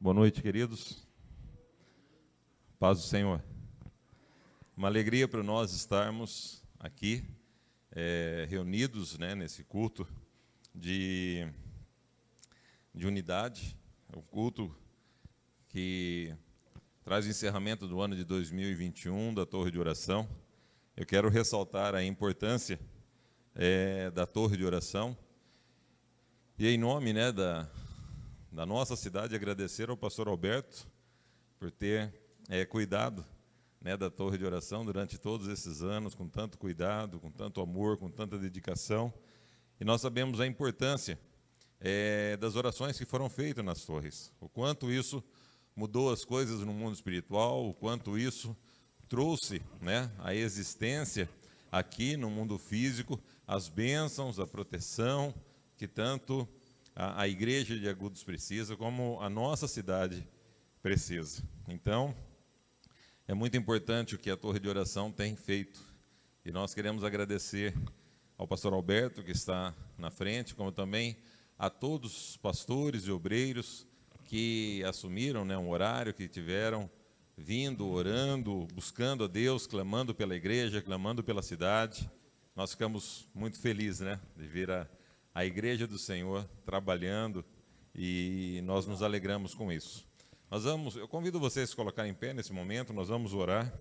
Boa noite, queridos. Paz do Senhor. Uma alegria para nós estarmos aqui, reunidos, nesse culto de unidade, o culto que traz o encerramento do ano de 2021 da Torre de Oração. Eu quero ressaltar a importância da Torre de Oração e, em nome da nossa cidade, agradecer ao pastor Alberto por ter cuidado da Torre de Oração durante todos esses anos, com tanto cuidado, com tanto amor, com tanta dedicação. E nós sabemos a importância das orações que foram feitas nas torres, o quanto isso mudou as coisas no mundo espiritual, o quanto isso trouxe a existência aqui no mundo físico, as bênçãos, a proteção que tanto a igreja de Agudos precisa, como a nossa cidade precisa. Então, é muito importante o que a Torre de Oração tem feito. E nós queremos agradecer ao pastor Alberto, que está na frente, como também a todos os pastores e obreiros que assumiram um horário, que tiveram vindo, orando, buscando a Deus, clamando pela igreja, clamando pela cidade. Nós ficamos muito felizes de ver a igreja do Senhor trabalhando, e nós nos alegramos com isso. Eu convido vocês a se colocarem em pé nesse momento. Nós vamos orar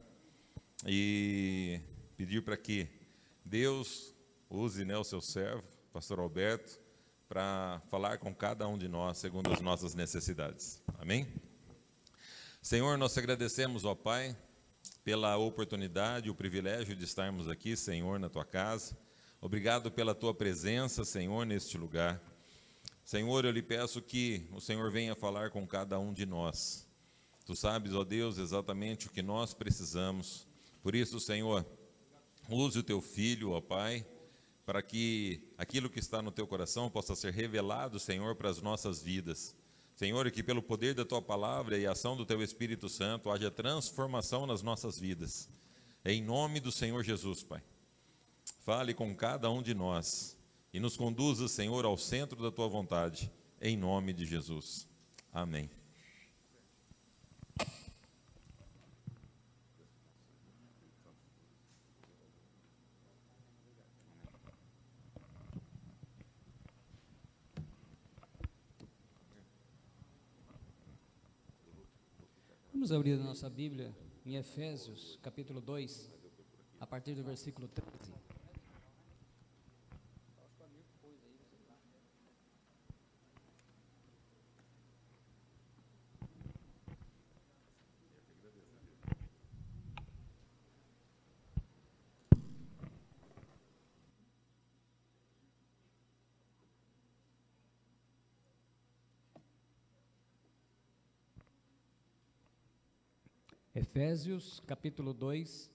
e pedir para que Deus use o seu servo, pastor Alberto, para falar com cada um de nós segundo as nossas necessidades. Amém? Senhor, nós te agradecemos, ó Pai, pela oportunidade, o privilégio de estarmos aqui, Senhor, na tua casa. Obrigado pela tua presença, Senhor, neste lugar. Senhor, eu lhe peço que o Senhor venha falar com cada um de nós. Tu sabes, ó Deus, exatamente o que nós precisamos. Por isso, Senhor, use o teu filho, ó Pai, para que aquilo que está no teu coração possa ser revelado, Senhor, para as nossas vidas. Senhor, e que pelo poder da tua palavra e a ação do teu Espírito Santo haja transformação nas nossas vidas. Em nome do Senhor Jesus, Pai. Fale com cada um de nós e nos conduza, Senhor, ao centro da tua vontade, em nome de Jesus. Amém. Vamos abrir a nossa Bíblia em Efésios, capítulo 2, a partir do versículo 13. Efésios, capítulo 2,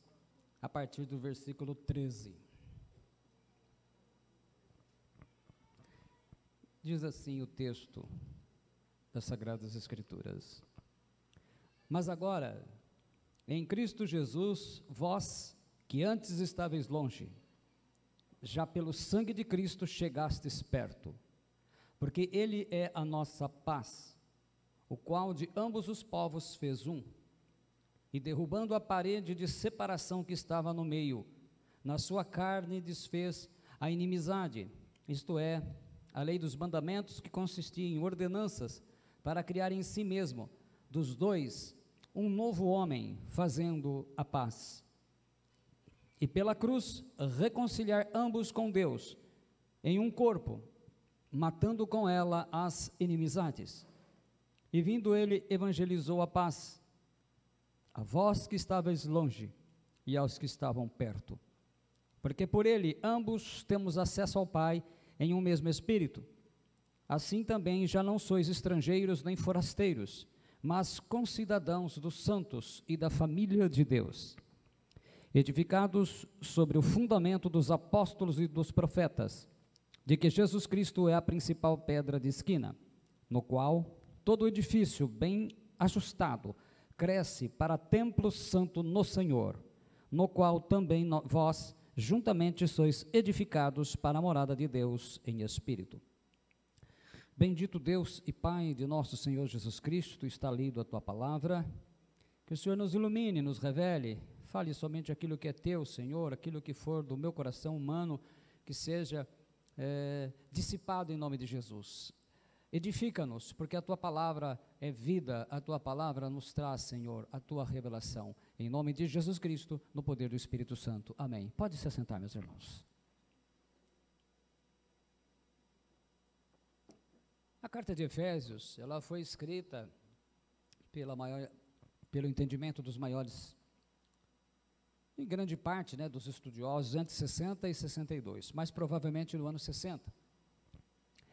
a partir do versículo 13. Diz assim o texto das Sagradas Escrituras: Mas agora, em Cristo Jesus, vós, que antes estáveis longe, já pelo sangue de Cristo chegastes perto, porque Ele é a nossa paz, o qual de ambos os povos fez um, e derrubando a parede de separação que estava no meio, na sua carne desfez a inimizade, isto é, a lei dos mandamentos, que consistia em ordenanças, para criar em si mesmo, dos dois, um novo homem, fazendo a paz. E pela cruz reconciliar ambos com Deus, em um corpo, matando com ela as inimizades. E vindo ele, evangelizou a paz, a vós que estáveis longe e aos que estavam perto. Porque por ele ambos temos acesso ao Pai em um mesmo Espírito. Assim também já não sois estrangeiros nem forasteiros, mas concidadãos dos santos e da família de Deus, edificados sobre o fundamento dos apóstolos e dos profetas, de que Jesus Cristo é a principal pedra de esquina, no qual todo o edifício bem ajustado cresce para templo santo no Senhor, no qual também vós juntamente sois edificados para a morada de Deus em Espírito. Bendito Deus e Pai de nosso Senhor Jesus Cristo, está lido a Tua palavra, que o Senhor nos ilumine, nos revele, fale somente aquilo que é Teu, Senhor, aquilo que for do meu coração humano, que seja dissipado em nome de Jesus. Edifica-nos, porque a Tua palavra é vida, a Tua palavra nos traz, Senhor, a Tua revelação. Em nome de Jesus Cristo, no poder do Espírito Santo. Amém. Pode se assentar, meus irmãos. A carta de Efésios, ela foi escrita pelo entendimento dos maiores, em grande parte, dos estudiosos, entre 60 e 62, mas provavelmente no ano 60.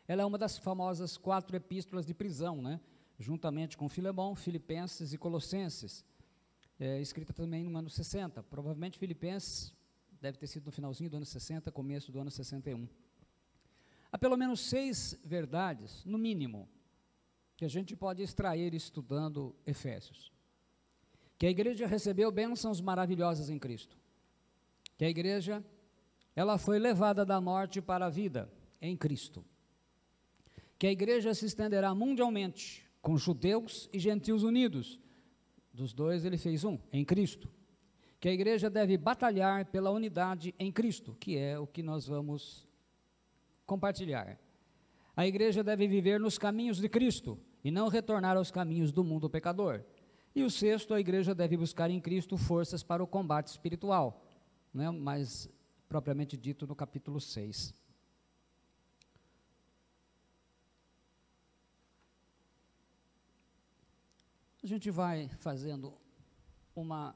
Ela é uma das famosas 4 epístolas de prisão, juntamente com Filemão, Filipenses e Colossenses, escrita também no ano 60. Provavelmente Filipenses deve ter sido no finalzinho do ano 60, começo do ano 61. Há pelo menos 6 verdades, no mínimo, que a gente pode extrair estudando Efésios. Que a igreja recebeu bênçãos maravilhosas em Cristo. Que a igreja, ela foi levada da morte para a vida em Cristo. Que a igreja se estenderá mundialmente, com judeus e gentios unidos. Dos dois ele fez um, em Cristo. Que a igreja deve batalhar pela unidade em Cristo, que é o que nós vamos compartilhar. A igreja deve viver nos caminhos de Cristo e não retornar aos caminhos do mundo pecador. E o 6º, a igreja deve buscar em Cristo forças para o combate espiritual, mais propriamente dito no capítulo 6. A gente vai fazendo uma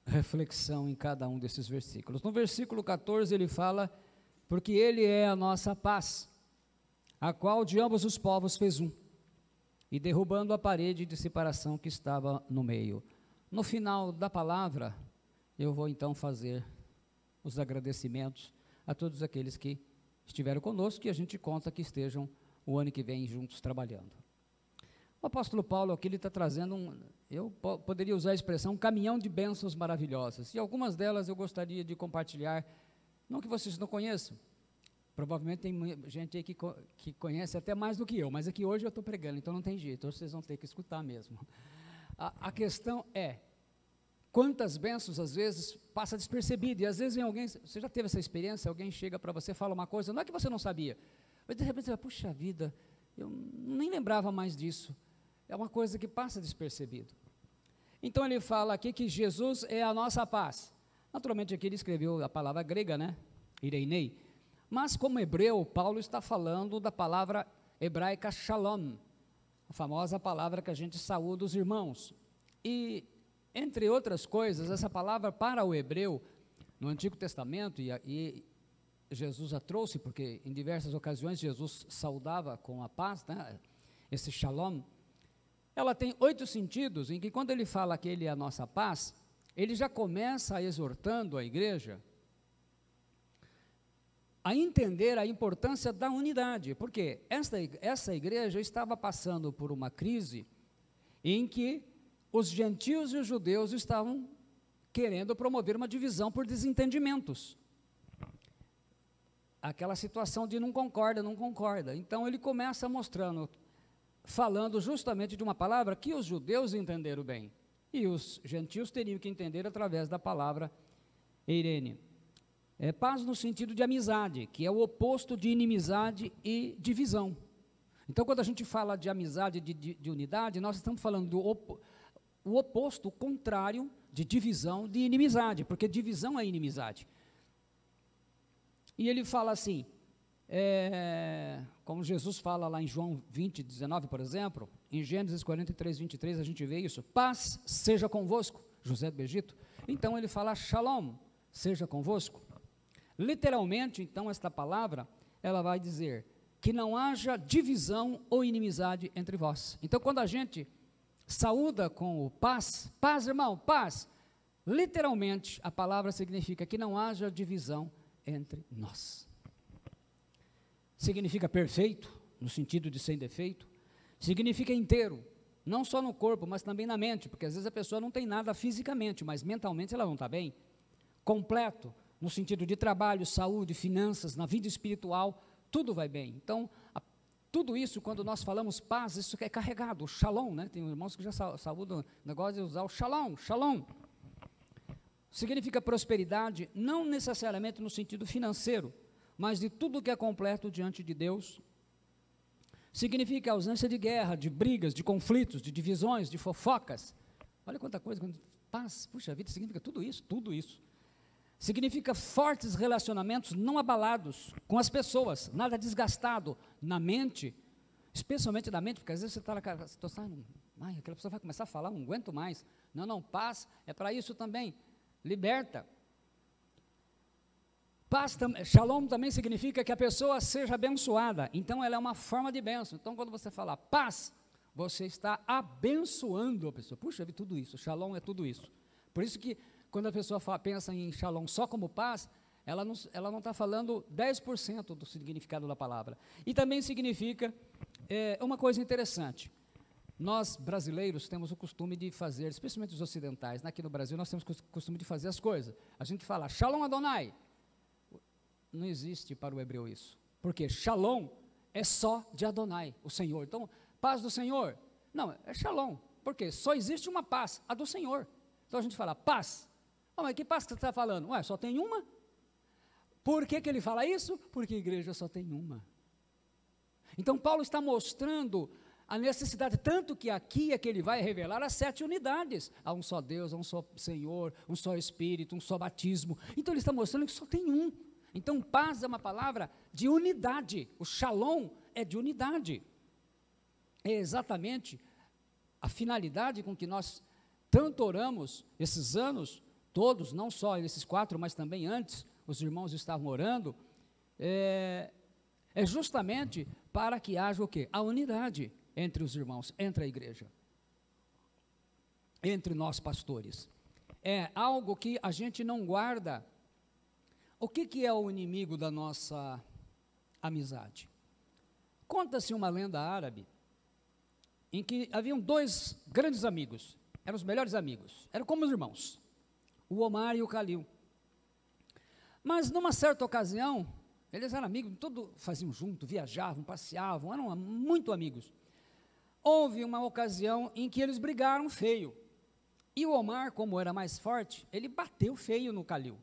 reflexão em cada um desses versículos. No versículo 14 ele fala: porque ele é a nossa paz, a qual de ambos os povos fez um, e derrubando a parede de separação que estava no meio. No final da palavra, eu vou então fazer os agradecimentos a todos aqueles que estiveram conosco, e a gente conta que estejam o ano que vem juntos trabalhando. O apóstolo Paulo aqui, ele está trazendo eu poderia usar a expressão, um caminhão de bênçãos maravilhosas, e algumas delas eu gostaria de compartilhar. Não que vocês não conheçam, provavelmente tem gente aí que conhece até mais do que eu, mas aqui hoje eu estou pregando, então não tem jeito, hoje vocês vão ter que escutar mesmo. A questão é, quantas bênçãos às vezes passa despercebido, e às vezes vem alguém, você já teve essa experiência, alguém chega para você, fala uma coisa, não é que você não sabia, mas de repente você vai, puxa vida, eu nem lembrava mais disso, é uma coisa que passa despercebido. Então ele fala aqui que Jesus é a nossa paz. Naturalmente aqui ele escreveu a palavra grega, ireinei, mas como hebreu, Paulo está falando da palavra hebraica shalom, a famosa palavra que a gente saúda os irmãos, e entre outras coisas, essa palavra para o hebreu, no Antigo Testamento, e Jesus a trouxe, porque em diversas ocasiões Jesus saudava com a paz, esse shalom, ela tem 8 sentidos, em que quando ele fala que ele é a nossa paz, ele já começa exortando a igreja a entender a importância da unidade, porque essa igreja estava passando por uma crise em que os gentios e os judeus estavam querendo promover uma divisão por desentendimentos. Aquela situação de não concorda. Então ele começa mostrando, falando justamente de uma palavra que os judeus entenderam bem, e os gentios teriam que entender através da palavra eirene. Paz no sentido de amizade, que é o oposto de inimizade e divisão. Então, quando a gente fala de amizade, de unidade, nós estamos falando do oposto, o contrário de divisão, de inimizade, porque divisão é inimizade. E ele fala assim, como Jesus fala lá em João 20, 19, por exemplo, em Gênesis 43, 23, a gente vê isso, paz seja convosco, José do Egito. Então ele fala shalom, seja convosco. Literalmente, então, esta palavra, ela vai dizer que não haja divisão ou inimizade entre vós. Então, quando a gente saúda com o paz, paz, irmão, paz, literalmente, a palavra significa que não haja divisão entre nós. Significa perfeito, no sentido de sem defeito, significa inteiro, não só no corpo, mas também na mente, porque às vezes a pessoa não tem nada fisicamente, mas mentalmente ela não está bem. Completo, no sentido de trabalho, saúde, finanças, na vida espiritual, tudo vai bem. Então, Tudo isso, quando nós falamos paz, isso é carregado, o shalom, né? Tem irmãos que já saúdam o negócio de usar o shalom, shalom. Significa prosperidade, não necessariamente no sentido financeiro, mas de tudo que é completo diante de Deus. Significa ausência de guerra, de brigas, de conflitos, de divisões, de fofocas. Olha quanta coisa, paz, puxa vida, significa tudo isso, tudo isso. Significa fortes relacionamentos não abalados com as pessoas, nada desgastado na mente, especialmente na mente, porque às vezes você está naquela situação, aquela pessoa vai começar a falar, não aguento mais. Não, paz é para isso também, liberta. Paz, shalom também significa que a pessoa seja abençoada, então ela é uma forma de bênção. Então quando você fala paz, você está abençoando a pessoa. Puxa, tudo isso, shalom é tudo isso. Por isso que quando a pessoa pensa em shalom só como paz, ela não está falando 10% do significado da palavra. E também significa uma coisa interessante. Nós, brasileiros, temos o costume de fazer, especialmente os ocidentais, aqui no Brasil nós temos o costume de fazer as coisas. A gente fala, Shalom Adonai. Não existe para o hebreu isso. Porque Shalom é só de Adonai, o Senhor. Então, paz do Senhor. Não, é Shalom. Porque só existe uma paz, a do Senhor. Então a gente fala, paz. Mas que paz que você está falando? Só tem uma? Por que ele fala isso? Porque a igreja só tem uma. Então Paulo está mostrando a necessidade, tanto que aqui é que ele vai revelar as 7 unidades. Há um só Deus, há um só Senhor, um só Espírito, um só batismo. Então ele está mostrando que só tem um. Então paz é uma palavra de unidade. O shalom é de unidade. É exatamente a finalidade com que nós tanto oramos esses anos todos, não só esses 4, mas também antes, os irmãos estavam orando, é justamente para que haja o quê? A unidade entre os irmãos, entre a igreja, entre nós pastores. É algo que a gente não guarda. O que é o inimigo da nossa amizade? Conta-se uma lenda árabe, em que haviam 2 grandes amigos, eram os melhores amigos, eram como os irmãos, o Omar e o Khalil. Mas numa certa ocasião, eles eram amigos, tudo faziam junto, viajavam, passeavam, eram muito amigos. Houve uma ocasião em que eles brigaram feio. E o Omar, como era mais forte, ele bateu feio no Khalil.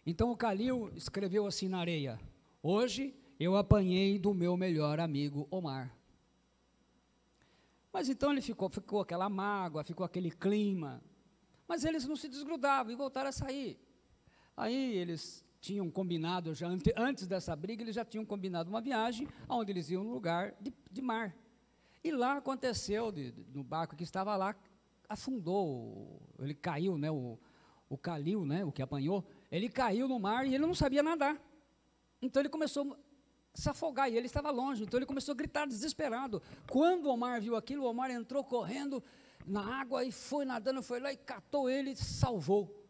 Então o Khalil escreveu assim na areia: hoje eu apanhei do meu melhor amigo Omar. Mas então ele ficou aquela mágoa, ficou aquele clima. Mas eles não se desgrudavam e voltaram a sair. Aí eles tinham combinado, já antes dessa briga, eles já tinham combinado uma viagem, onde eles iam num lugar de mar. E lá aconteceu, no barco que estava lá, afundou, ele caiu, né, o Khalil, né, o que apanhou, ele caiu no mar e ele não sabia nadar. Então ele começou a se afogar, e ele estava longe, então ele começou a gritar desesperado. Quando o Omar viu aquilo, o Omar entrou correndo na água e foi nadando, foi lá e catou ele e salvou.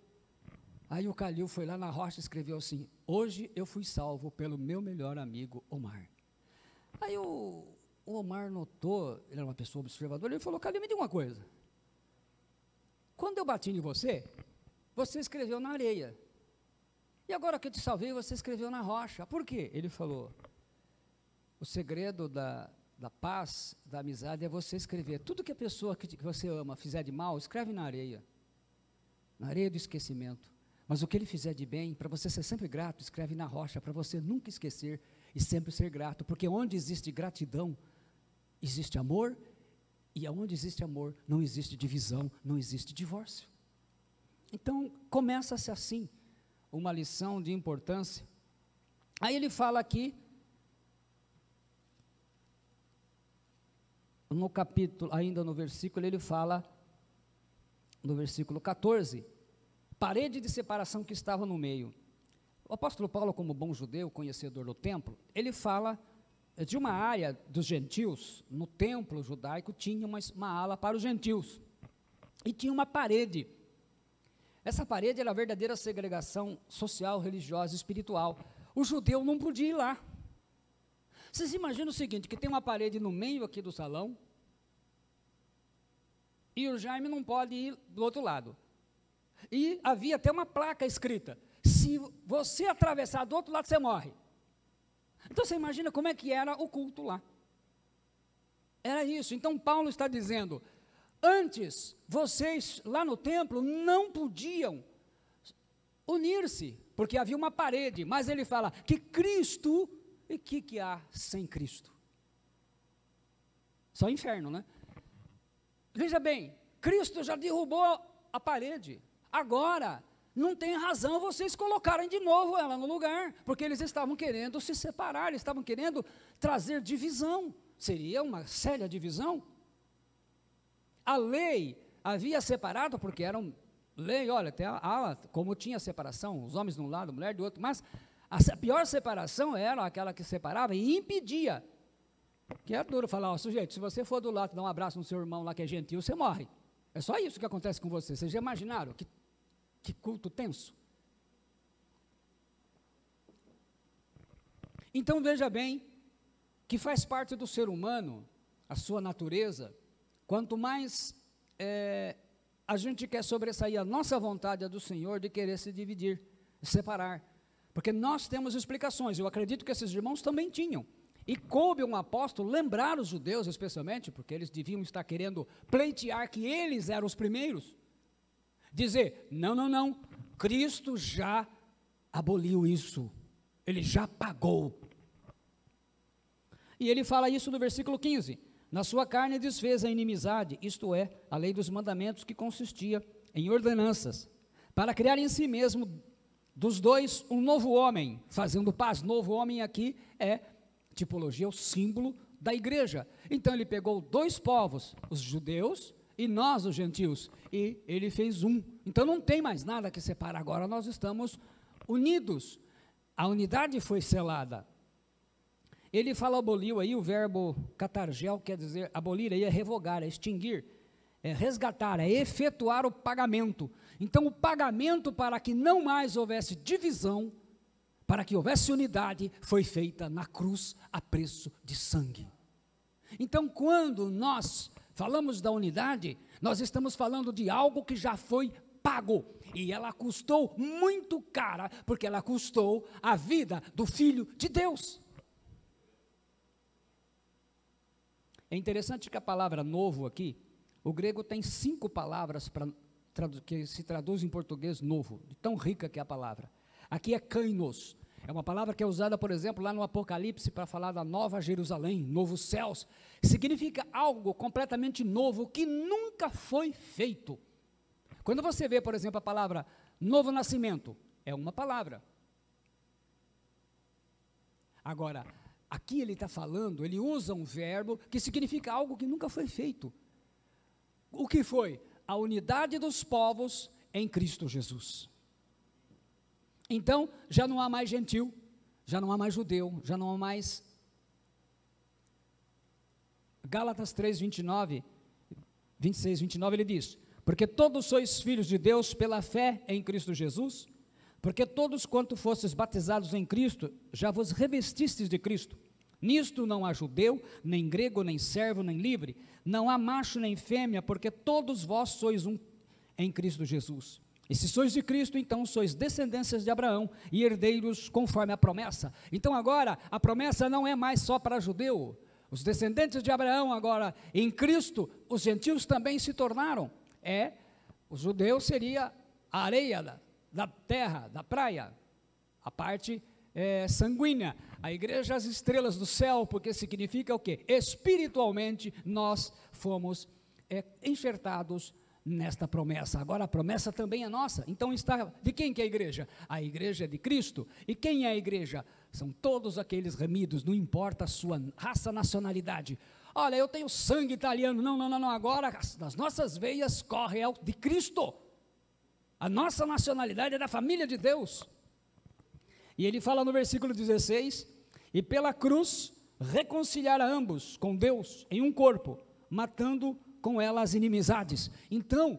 Aí o Khalil foi lá na rocha e escreveu assim: hoje eu fui salvo pelo meu melhor amigo Omar. Aí o Omar notou, ele era uma pessoa observadora, ele falou: Khalil, me diga uma coisa. Quando eu bati em você, você escreveu na areia. E agora que eu te salvei, você escreveu na rocha. Por quê? Ele falou: o segredo da paz, da amizade, é você escrever. Tudo que a pessoa que você ama fizer de mal, escreve na areia do esquecimento. Mas o que ele fizer de bem, para você ser sempre grato, escreve na rocha, para você nunca esquecer e sempre ser grato, porque onde existe gratidão, existe amor, e onde existe amor, não existe divisão, não existe divórcio. Então, começa-se assim, uma lição de importância. Aí ele fala aqui, no capítulo, ainda no versículo, ele fala, no versículo 14, parede de separação que estava no meio. O apóstolo Paulo, como bom judeu, conhecedor do templo, ele fala de uma área dos gentios. No templo judaico tinha uma ala para os gentios, e tinha uma parede. Essa parede era a verdadeira segregação social, religiosa e espiritual. O judeu não podia ir lá. Vocês imaginam o seguinte, que tem uma parede no meio aqui do salão, e o Jaime não pode ir do outro lado. E havia até uma placa escrita: se você atravessar do outro lado, você morre. Então você imagina como é que era o culto lá. Era isso. Então Paulo está dizendo, antes vocês lá no templo não podiam unir-se, porque havia uma parede, mas ele fala que Cristo, e o que há sem Cristo? Só inferno, né? Veja bem, Cristo já derrubou a parede, agora não tem razão vocês colocarem de novo ela no lugar, porque eles estavam querendo se separar, eles estavam querendo trazer divisão, seria uma séria divisão. A lei havia separado, porque eram lei, olha, até como tinha separação, os homens de um lado, a mulher do outro, mas a pior separação era aquela que separava e impedia, que era duro falar, ó, sujeito, se você for do lado dar um abraço no seu irmão lá que é gentil, você morre. É só isso que acontece com você. Vocês já imaginaram que culto tenso? Então veja bem, que faz parte do ser humano, a sua natureza, quanto mais a gente quer sobressair a nossa vontade, a do Senhor, de querer se dividir, separar, porque nós temos explicações, eu acredito que esses irmãos também tinham, e coube um apóstolo lembrar os judeus, especialmente, porque eles deviam estar querendo pleitear que eles eram os primeiros, dizer, não, Cristo já aboliu isso, ele já pagou. E ele fala isso no versículo 15, na sua carne desfez a inimizade, isto é, a lei dos mandamentos que consistia em ordenanças, para criar em si mesmo dos dois um novo homem, fazendo paz. Novo homem aqui é tipologia, o símbolo da igreja. Então ele pegou dois povos, os judeus e nós, os gentios, e ele fez um. Então não tem mais nada que separar, agora nós estamos unidos, a unidade foi selada. Ele fala aboliu aí, o verbo catargel quer dizer, abolir aí é revogar, é extinguir, é resgatar, é efetuar o pagamento. Então o pagamento para que não mais houvesse divisão, para que houvesse unidade, foi feita na cruz a preço de sangue. Então quando nós falamos da unidade, nós estamos falando de algo que já foi pago, e ela custou muito cara, porque ela custou a vida do Filho de Deus. É interessante que a palavra novo aqui, o grego tem 5 palavras que se traduz em português novo, de tão rica que é a palavra. Aqui é kainos, é uma palavra que é usada, por exemplo, lá no Apocalipse, para falar da Nova Jerusalém, novos céus, significa algo completamente novo, que nunca foi feito. Quando você vê, por exemplo, a palavra novo nascimento, é uma palavra. Agora, aqui ele está falando, ele usa um verbo que significa algo que nunca foi feito. O que foi? A unidade dos povos em Cristo Jesus. Então, já não há mais gentil, já não há mais judeu, já não há mais... Gálatas 3, 26, 29, ele diz, porque todos sois filhos de Deus pela fé em Cristo Jesus, porque todos quanto fostes batizados em Cristo, já vos revestistes de Cristo. Nisto não há judeu, nem grego, nem servo, nem livre, não há macho nem fêmea, porque todos vós sois um em Cristo Jesus. E se sois de Cristo, então sois descendências de Abraão e herdeiros conforme a promessa. Então agora, a promessa não é mais só para judeu, os descendentes de Abraão agora, em Cristo, os gentios também se tornaram, o judeu seria a areia da terra, da praia, a parte sanguínea, a igreja as estrelas do céu, porque significa o quê? Espiritualmente nós fomos enxertados nesta promessa. Agora a promessa também é nossa. Então está de quem que é a igreja? A igreja é de Cristo. E quem é a igreja? São todos aqueles remidos, não importa a sua raça, nacionalidade. Olha, eu tenho sangue italiano. Não, agora das nossas veias corre é o de Cristo. A nossa nacionalidade é da família de Deus. E ele fala no versículo 16, e pela cruz reconciliar a ambos com Deus em um corpo, matando com ela as inimizades. Então,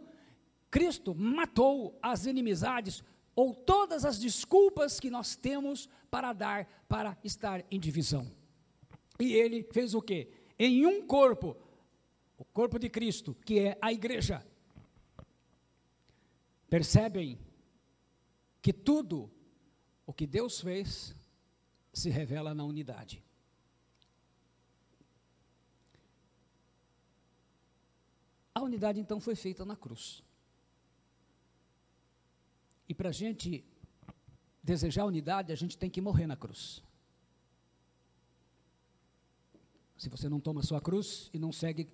Cristo matou as inimizades, ou todas as desculpas que nós temos para dar, para estar em divisão. E ele fez o quê? Em um corpo, o corpo de Cristo, que é a igreja. Percebem que tudo o que Deus fez se revela na unidade. A unidade, então, foi feita na cruz. E para a gente desejar unidade, a gente tem que morrer na cruz. Se você não toma a sua cruz e não segue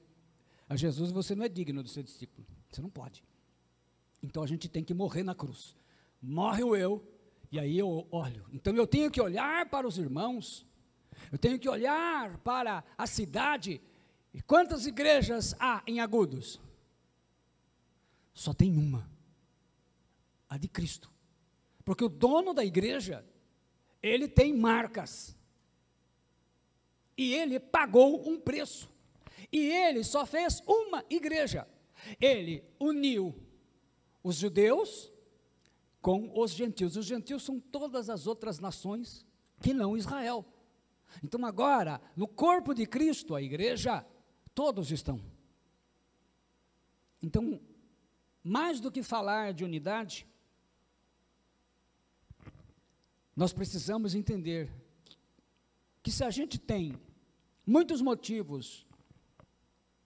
a Jesus, você não é digno de ser discípulo. Você não pode. Então a gente tem que morrer na cruz. Morre o eu, e aí eu olho. Então eu tenho que olhar para os irmãos, eu tenho que olhar para a cidade. E quantas igrejas há em Agudos? Só tem uma, a de Cristo. Porque o dono da igreja, ele tem marcas. E ele pagou um preço. E ele só fez uma igreja. Ele uniu os judeus com os gentios. Os gentios são todas as outras nações que não Israel. Então agora, no corpo de Cristo, a igreja, todos estão. Então, mais do que falar de unidade, nós precisamos entender que se a gente tem muitos motivos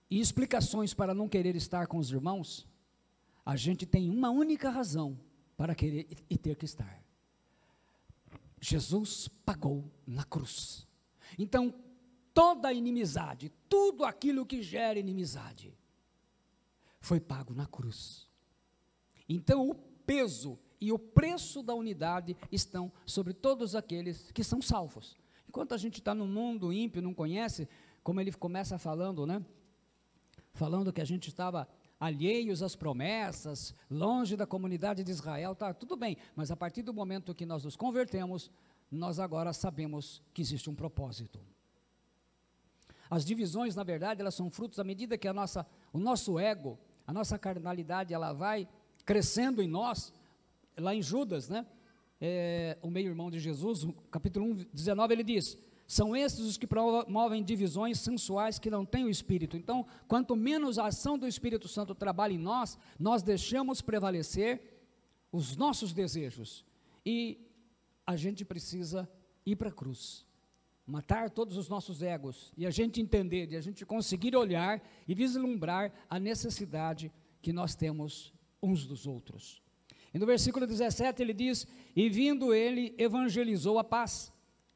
e explicações para não querer estar com os irmãos, a gente tem uma única razão para querer e ter que estar. Jesus pagou na cruz. Então, toda a inimizade, tudo aquilo que gera inimizade, foi pago na cruz. Então, o peso e o preço da unidade estão sobre todos aqueles que são salvos. Enquanto a gente está no mundo ímpio, não conhece, como ele começa falando, né? Falando que a gente estava alheios às promessas, longe da comunidade de Israel, tá, tudo bem, mas a partir do momento que nós nos convertemos, nós agora sabemos que existe um propósito. As divisões, na verdade, elas são frutos à medida que o nosso ego, a nossa carnalidade, ela vai crescendo em nós. Lá em Judas, né, o meio-irmão de Jesus, no capítulo 1, 19, ele diz: são esses os que promovem divisões sensuais que não têm o Espírito. Então, quanto menos a ação do Espírito Santo trabalha em nós, nós deixamos prevalecer os nossos desejos. E a gente precisa ir para a cruz, matar todos os nossos egos, e a gente entender, e a gente conseguir olhar e vislumbrar a necessidade que nós temos uns dos outros. E no versículo 17 ele diz: e vindo ele, evangelizou a paz,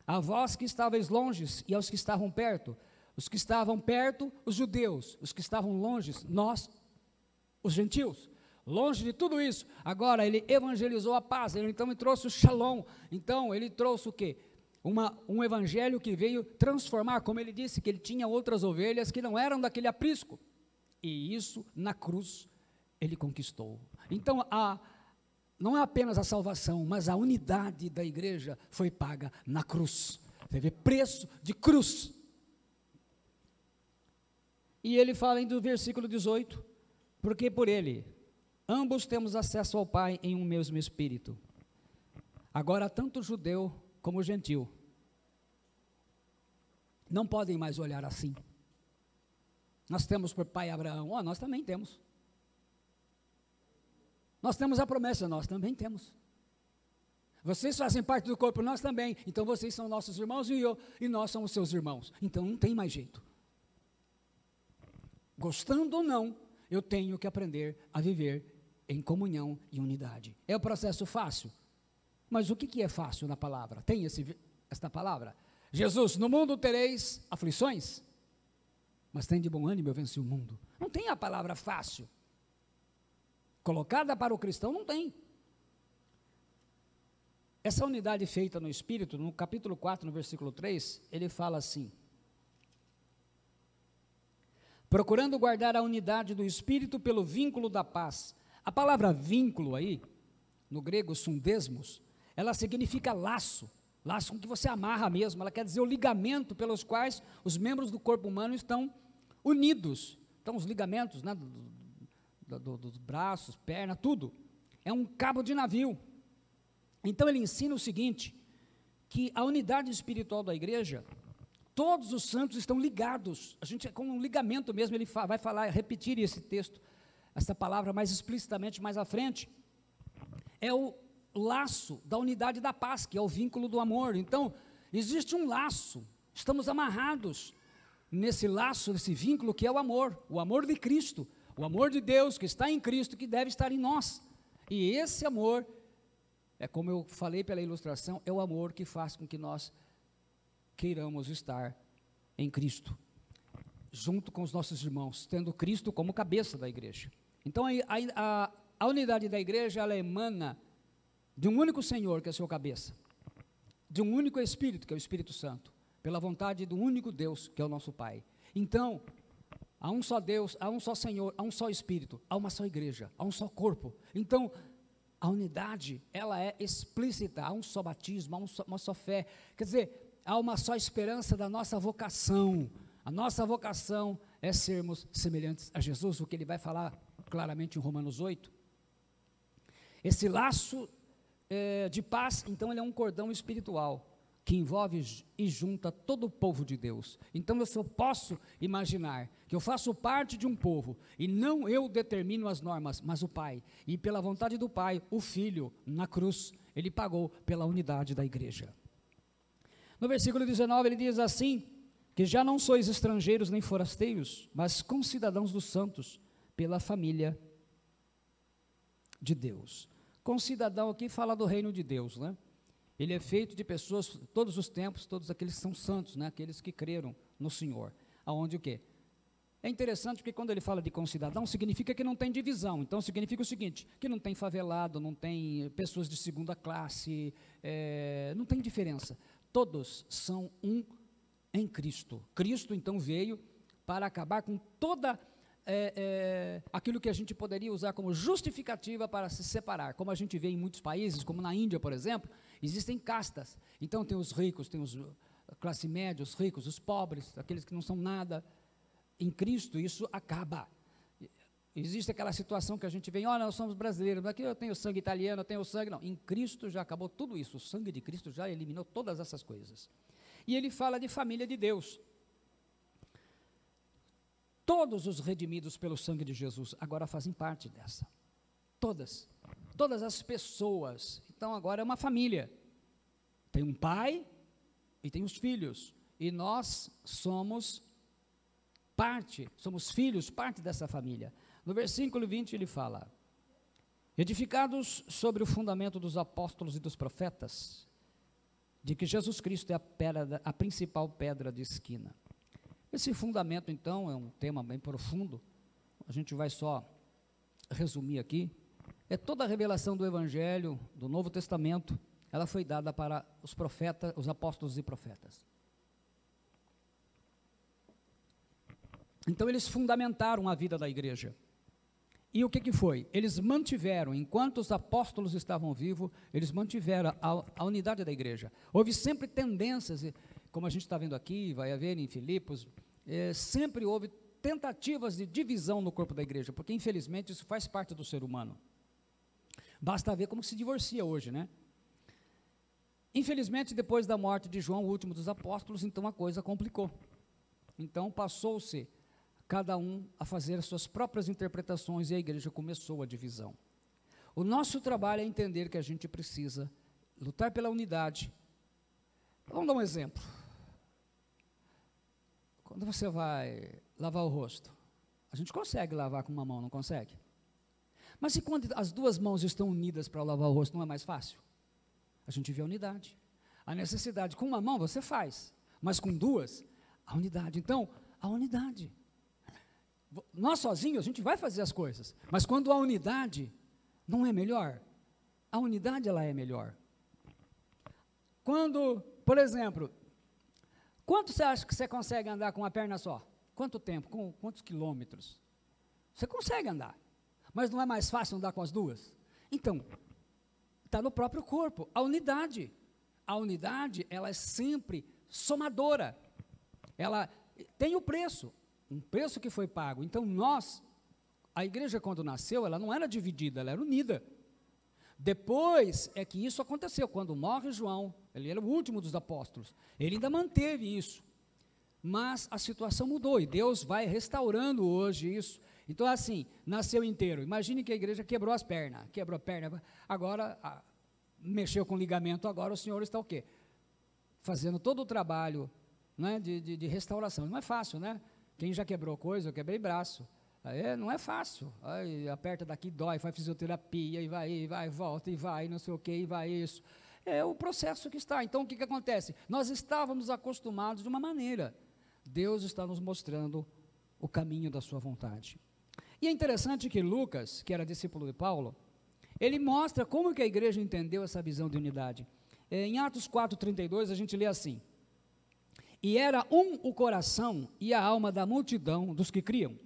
a vós que estáveis longes e aos que estavam perto. Os que estavam perto, os judeus; os que estavam longe, nós, os gentios. Longe de tudo isso, agora ele evangelizou a paz, ele então trouxe o shalom. Então ele trouxe o quê? Um evangelho que veio transformar, como ele disse, que ele tinha outras ovelhas que não eram daquele aprisco, e isso na cruz ele conquistou. Então não é apenas a salvação, mas a unidade da igreja foi paga na cruz. Teve preço de cruz. E ele fala do versículo 18, porque por ele ambos temos acesso ao Pai em um mesmo Espírito. Agora, tanto o judeu como o gentil não podem mais olhar assim. Nós temos por pai Abraão, nós também temos. Nós temos a promessa, nós também temos. Vocês fazem parte do corpo, nós também. Então vocês são nossos irmãos e nós somos seus irmãos. Então não tem mais jeito. Gostando ou não, eu tenho que aprender a viver em comunhão e unidade. É um processo fácil? Mas o que é fácil na palavra? Tem esta palavra? Jesus, no mundo tereis aflições, mas tem de bom ânimo, eu venci o mundo. Não tem a palavra fácil. Colocada para o cristão, não tem. Essa unidade feita no Espírito, no capítulo 4, no versículo 3, ele fala assim: procurando guardar a unidade do Espírito pelo vínculo da paz. A palavra vínculo aí, no grego sundesmos, ela significa laço, laço com que você amarra mesmo, ela quer dizer o ligamento pelos quais os membros do corpo humano estão unidos. Então os ligamentos, né, dos braços, perna, tudo, é um cabo de navio. Então ele ensina o seguinte, que a unidade espiritual da igreja, todos os santos estão ligados, a gente é como um ligamento mesmo. Ele vai falar, repetir esse texto, essa palavra mais explicitamente mais à frente, é o laço da unidade da paz, que é o vínculo do amor. Então, existe um laço, estamos amarrados nesse laço, nesse vínculo que é o amor de Cristo, o amor de Deus que está em Cristo, que deve estar em nós. E esse amor, é como eu falei pela ilustração, é o amor que faz com que nós queiramos estar em Cristo, junto com os nossos irmãos, tendo Cristo como cabeça da igreja. Então a unidade da igreja, ela emana de um único Senhor, que é a sua cabeça, de um único Espírito, que é o Espírito Santo, pela vontade do único Deus, que é o nosso Pai. Então, há um só Deus, há um só Senhor, há um só Espírito, há uma só igreja, há um só corpo. Então, a unidade, ela é explícita, há um só batismo, há uma só fé. Quer dizer, há uma só esperança da nossa vocação. A nossa vocação é sermos semelhantes a Jesus, o que ele vai falar claramente em Romanos 8. Esse laço de paz, então, ele é um cordão espiritual, que envolve e junta todo o povo de Deus. Então eu só posso imaginar que eu faço parte de um povo, e não eu determino as normas, mas o Pai, e pela vontade do Pai, o Filho, na cruz, ele pagou pela unidade da igreja. No versículo 19 ele diz assim, que já não sois estrangeiros nem forasteiros, mas concidadãos dos santos, pela família de Deus. Concidadão aqui fala do reino de Deus, né? Ele é feito de pessoas, todos os tempos, todos aqueles que são santos, né? Aqueles que creram no Senhor. Aonde o quê? É interessante porque quando ele fala de concidadão, significa que não tem divisão. Então significa o seguinte, que não tem favelado, não tem pessoas de segunda classe, não tem diferença. Todos são um em Cristo. Cristo então veio para acabar com toda aquilo que a gente poderia usar como justificativa para se separar. Como a gente vê em muitos países, como na Índia, por exemplo, existem castas. Então tem os ricos, tem os classe média, os ricos, os pobres, aqueles que não são nada. Em Cristo isso acaba. Existe aquela situação que a gente vê, nós somos brasileiros, aqui eu tenho sangue italiano, eu tenho sangue, não. Em Cristo já acabou tudo isso, o sangue de Cristo já eliminou todas essas coisas. E ele fala de família de Deus. Todos os redimidos pelo sangue de Jesus agora fazem parte dessa. Todas as pessoas. Então agora é uma família. Tem um pai e tem os filhos. E nós somos filhos, parte dessa família. No versículo 20 ele fala, edificados sobre o fundamento dos apóstolos e dos profetas, de que Jesus Cristo é a principal pedra de esquina. Esse fundamento, então, é um tema bem profundo, a gente vai só resumir aqui, é toda a revelação do Evangelho, do Novo Testamento, ela foi dada para os profetas, os apóstolos e profetas. Então, eles fundamentaram a vida da igreja. E o que foi? Eles mantiveram, enquanto os apóstolos estavam vivos, eles mantiveram a unidade da igreja. Houve sempre tendências, como a gente está vendo aqui, vai haver em Filipos, sempre houve tentativas de divisão no corpo da igreja, porque infelizmente isso faz parte do ser humano. Basta ver como se divorcia hoje, né? Infelizmente, depois da morte de João, o último dos apóstolos, então a coisa complicou. Então passou-se cada um a fazer as suas próprias interpretações e a igreja começou a divisão. O nosso trabalho é entender que a gente precisa lutar pela unidade. Vamos dar um exemplo. Quando você vai lavar o rosto, a gente consegue lavar com uma mão, não consegue? Mas e quando as duas mãos estão unidas para lavar o rosto, não é mais fácil? A gente vê a unidade. A necessidade, com uma mão você faz, mas com duas, a unidade. Então, a unidade. Nós sozinhos, a gente vai fazer as coisas, mas quando a unidade não é melhor, a unidade ela é melhor. Quando, por exemplo, quanto você acha que você consegue andar com uma perna só? Quanto tempo? Com quantos quilômetros? Você consegue andar, mas não é mais fácil andar com as duas? Então, está no próprio corpo, a unidade. A unidade, ela é sempre somadora, ela tem o preço, um preço que foi pago. Então nós, a igreja quando nasceu, ela não era dividida, ela era unida. Depois é que isso aconteceu, quando morre João, ele era o último dos apóstolos, ele ainda manteve isso, mas a situação mudou, e Deus vai restaurando hoje isso. Então assim, nasceu inteiro, imagine que a igreja quebrou as pernas, quebrou a perna, agora mexeu com o ligamento, agora o Senhor está o quê? fazendo todo o trabalho, né, de restauração. Não é fácil, né? Quem já quebrou coisa, eu quebrei braço. Aí não é fácil. Aí aperta daqui, dói, faz fisioterapia, e vai, volta, e vai, não sei o que, e vai isso. É o processo que está. Então, o que acontece? Nós estávamos acostumados de uma maneira. Deus está nos mostrando o caminho da sua vontade. E é interessante que Lucas, que era discípulo de Paulo, ele mostra como que a igreja entendeu essa visão de unidade. Em Atos 4:32, a gente lê assim: e era o coração e a alma da multidão dos que criam,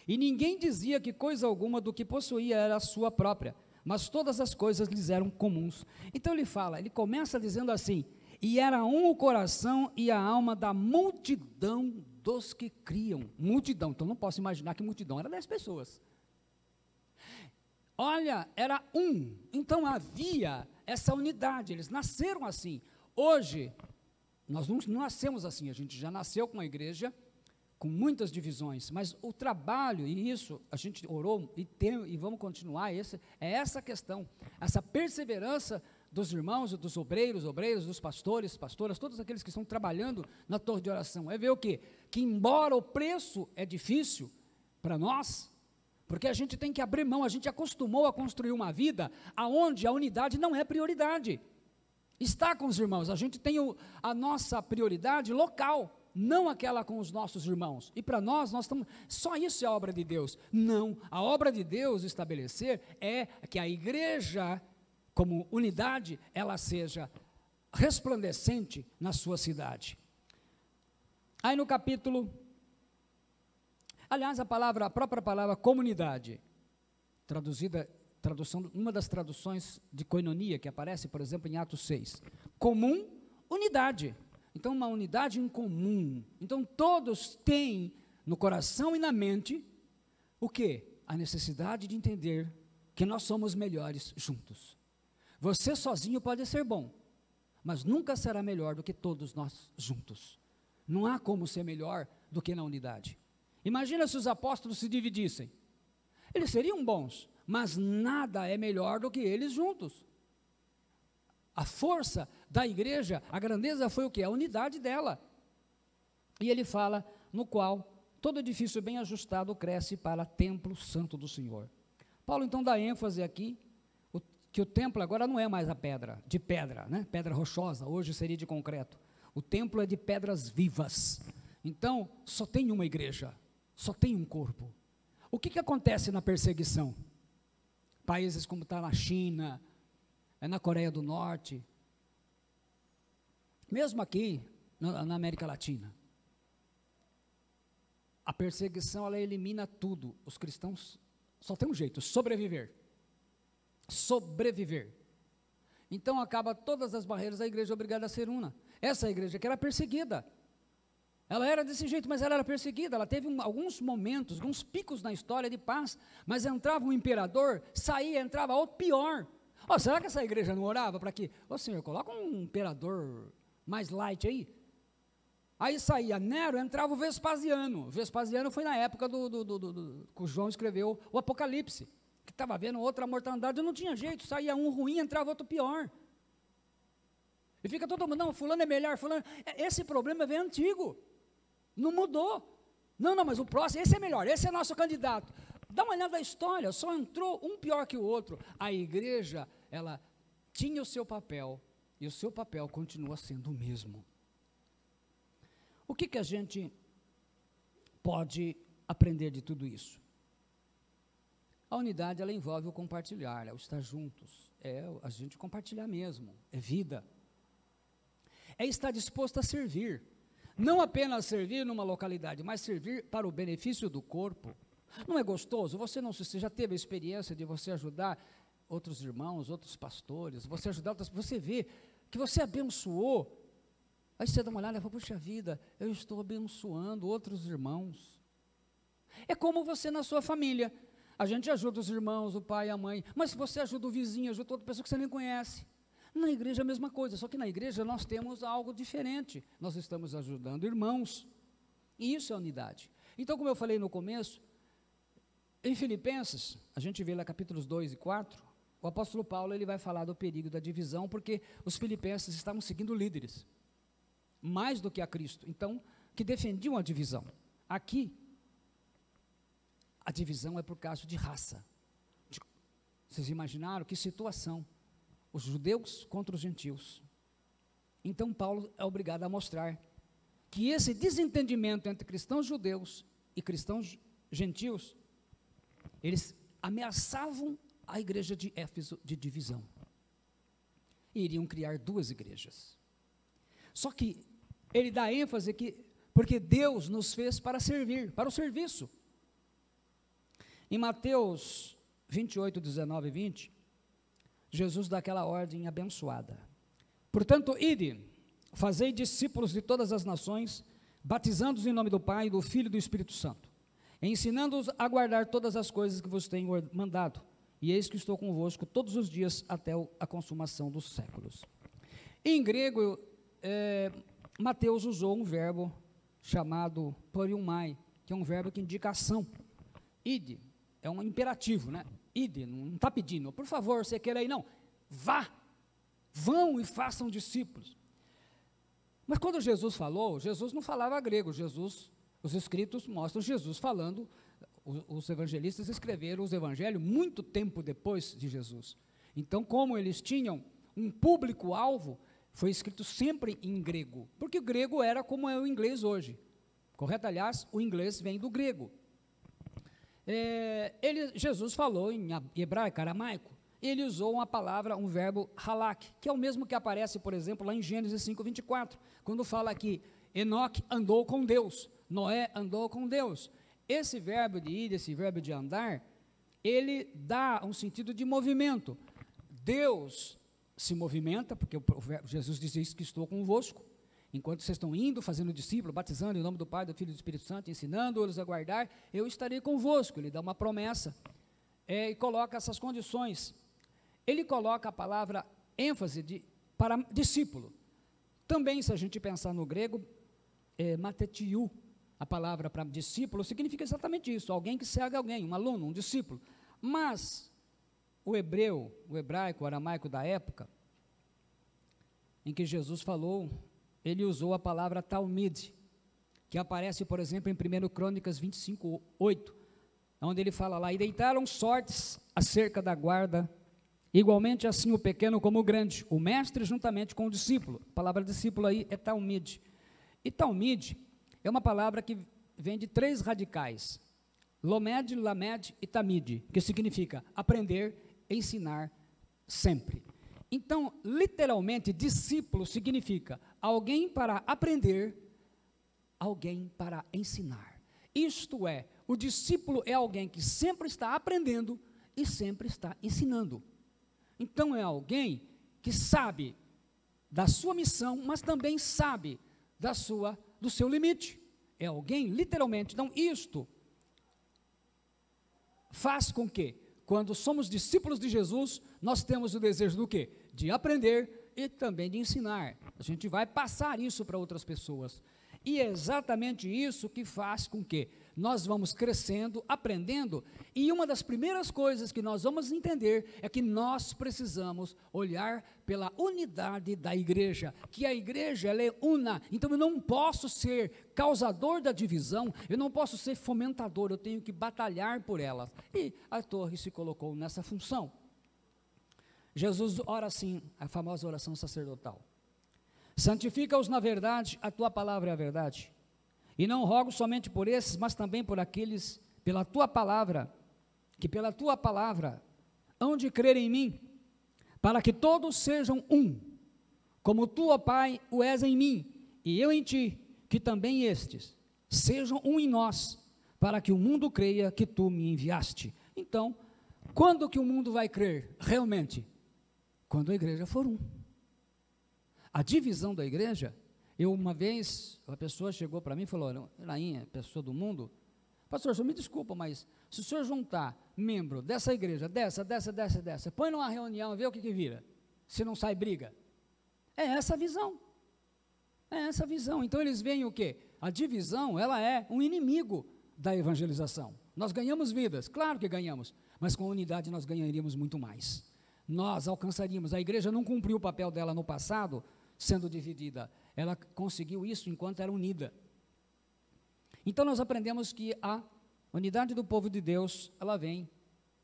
e ninguém dizia que coisa alguma do que possuía era sua própria, mas todas as coisas lhes eram comuns. Então ele começa dizendo assim: e era o coração e a alma da multidão dos que criam. Multidão, então não posso imaginar que multidão era 10 pessoas. Olha, era então havia essa unidade, eles nasceram assim. Hoje, nós não nascemos assim, a gente já nasceu com uma igreja com muitas divisões, mas o trabalho, e isso a gente orou e vamos continuar, é essa questão, essa perseverança dos irmãos, dos obreiros, dos pastores, pastoras, todos aqueles que estão trabalhando na torre de oração, é ver o quê? Que embora o preço é difícil para nós, porque a gente tem que abrir mão, a gente acostumou a construir uma vida onde a unidade não é prioridade. Está com os irmãos, a gente tem a nossa prioridade local, não aquela com os nossos irmãos. E para nós estamos, só isso é a obra de Deus. Não, a obra de Deus estabelecer é que a igreja, como unidade, ela seja resplandecente na sua cidade. Aí no capítulo, aliás, a própria palavra comunidade, uma das traduções de koinonia, que aparece, por exemplo, em Atos 6. Comum, unidade. Então, uma unidade em comum. Então, todos têm no coração e na mente o quê? A necessidade de entender que nós somos melhores juntos. Você sozinho pode ser bom, mas nunca será melhor do que todos nós juntos. Não há como ser melhor do que na unidade. Imagina se os apóstolos se dividissem. Eles seriam bons, mas nada é melhor do que eles juntos. A força da igreja, a grandeza foi o quê? A unidade dela. E ele fala, no qual todo edifício bem ajustado cresce para templo santo do Senhor. Paulo então dá ênfase aqui, que o templo agora não é mais de pedra, né? Pedra rochosa, hoje seria de concreto. O templo é de pedras vivas. Então, só tem uma igreja, só tem um corpo. O que acontece na perseguição? Países como está na China, na Coreia do Norte, mesmo aqui na América Latina, a perseguição ela elimina tudo. Os cristãos só tem um jeito: sobreviver. Então acaba todas as barreiras, a igreja é obrigada a ser una. Essa igreja que era perseguida, ela era desse jeito, mas ela era perseguida, ela teve alguns momentos, alguns picos na história de paz, mas entrava um imperador, saía, entrava outro pior. Será que essa igreja não orava para que, Senhor, coloca um imperador mais light aí? Aí saía Nero, entrava o Vespasiano. Vespasiano foi na época que o João escreveu o Apocalipse, que estava vendo outra mortandade, não tinha jeito, saía um ruim, entrava outro pior. E fica todo mundo, não, fulano é melhor, fulano... Esse problema é antigo, não mudou. Não, mas o próximo, esse é melhor, esse é nosso candidato. Dá uma olhada na história, só entrou um pior que o outro. A igreja, ela tinha o seu papel, e o seu papel continua sendo o mesmo. O que a gente pode aprender de tudo isso? A unidade, ela envolve o compartilhar, o estar juntos, a gente compartilhar mesmo, é vida. É estar disposto a servir, não apenas servir numa localidade, mas servir para o benefício do corpo. Não é gostoso? Você já teve a experiência de você ajudar outros irmãos, outros pastores, você ajudar outras, você vê que você abençoou, aí você dá uma olhada e fala, puxa vida, eu estou abençoando outros irmãos. É como você na sua família, a gente ajuda os irmãos, o pai e a mãe, mas se você ajuda o vizinho, ajuda outra pessoa que você nem conhece. Na igreja é a mesma coisa, só que na igreja nós temos algo diferente, nós estamos ajudando irmãos, e isso é unidade. Então, como eu falei no começo, em Filipenses, a gente vê lá capítulos 2 e 4, o apóstolo Paulo ele vai falar do perigo da divisão, porque os filipenses estavam seguindo líderes. mais do que a Cristo. Então, que defendiam a divisão. Aqui, a divisão é por causa de raça. Vocês imaginaram que situação? Os judeus contra os gentios. Então, Paulo é obrigado a mostrar que esse desentendimento entre cristãos judeus e cristãos gentios, eles ameaçavam a igreja de Éfeso de divisão. E iriam criar duas igrejas. Só que ele dá ênfase que, porque Deus nos fez para servir, para o serviço. Em Mateus 28, 19 e 20, Jesus dá aquela ordem abençoada. Portanto, ide, fazei discípulos de todas as nações, batizando-os em nome do Pai, do Filho e do Espírito Santo, ensinando-os a guardar todas as coisas que vos tenho mandado, e eis que estou convosco todos os dias até a consumação dos séculos. Em grego, Mateus usou um verbo chamado poriumai, que é um verbo que indica ação. Ide, é um imperativo, né? Ide, não está pedindo, por favor, você quer ir, não, vá, vão e façam discípulos. Mas quando Jesus falou, Jesus não falava grego, os escritos mostram Jesus falando, os evangelistas escreveram os evangelhos muito tempo depois de Jesus. Então, como eles tinham um público-alvo, foi escrito sempre em grego, porque o grego era como é o inglês hoje, correto? Aliás, o inglês vem do grego. Jesus falou em hebraico, aramaico, ele usou uma palavra, um verbo halak, que é o mesmo que aparece, por exemplo, lá em Gênesis 5:24, quando fala que Enoque andou com Deus, Noé andou com Deus. Esse verbo de ir, esse verbo de andar, ele dá um sentido de movimento. Deus se movimenta, porque Jesus diz isso, que estou convosco, enquanto vocês estão indo, fazendo discípulo, batizando em nome do Pai, do Filho e do Espírito Santo, ensinando-os a guardar, eu estarei convosco. Ele dá uma promessa, e coloca essas condições. Ele coloca a palavra ênfase para discípulo. Também, se a gente pensar no grego, matetiu, a palavra para discípulo, significa exatamente isso, alguém que segue alguém, um aluno, um discípulo. Mas, o hebraico, o aramaico da época, em que Jesus falou, ele usou a palavra talmid, que aparece, por exemplo, em 1 Crônicas 25:8, onde ele fala lá, e deitaram sortes acerca da guarda, igualmente assim o pequeno como o grande, o mestre juntamente com o discípulo. A palavra discípulo aí é talmid. E talmid é uma palavra que vem de 3 radicais, lomed, lamed e tamid, que significa aprender, ensinar sempre. Então, literalmente, discípulo significa alguém para aprender, alguém para ensinar. Isto é, o discípulo é alguém que sempre está aprendendo e sempre está ensinando. Então, é alguém que sabe da sua missão, mas também sabe do seu limite. É alguém, literalmente, então, isto faz com que, quando somos discípulos de Jesus, nós temos o desejo do quê? De aprender e também de ensinar. A gente vai passar isso para outras pessoas. E é exatamente isso que faz com que nós vamos crescendo, aprendendo, e uma das primeiras coisas que nós vamos entender é que nós precisamos olhar pela unidade da igreja, que a igreja ela é una, então eu não posso ser causador da divisão, eu não posso ser fomentador, eu tenho que batalhar por elas, e a torre se colocou nessa função. Jesus ora assim, a famosa oração sacerdotal, santifica-os na verdade, a tua palavra é a verdade, e não rogo somente por esses, mas também por aqueles, pela tua palavra, que pela tua palavra hão de crer em mim, para que todos sejam um, como tu, ó Pai, o és em mim, e eu em ti, que também estes sejam um em nós, para que o mundo creia que tu me enviaste. Então, quando que o mundo vai crer realmente? Quando a igreja for um. A divisão da igreja, uma vez, uma pessoa chegou para mim e falou, rainha, pessoa do mundo, pastor, o senhor me desculpa, mas se o senhor juntar membro dessa igreja, dessa, põe numa reunião e vê o que vira, se não sai briga. É essa a visão. É essa a visão. Então eles veem o quê? A divisão, ela é um inimigo da evangelização. Nós ganhamos vidas, claro que ganhamos, mas com a unidade nós ganharíamos muito mais. Nós alcançaríamos, a igreja não cumpriu o papel dela no passado, sendo dividida. Ela conseguiu isso enquanto era unida. Então nós aprendemos que a unidade do povo de Deus, ela vem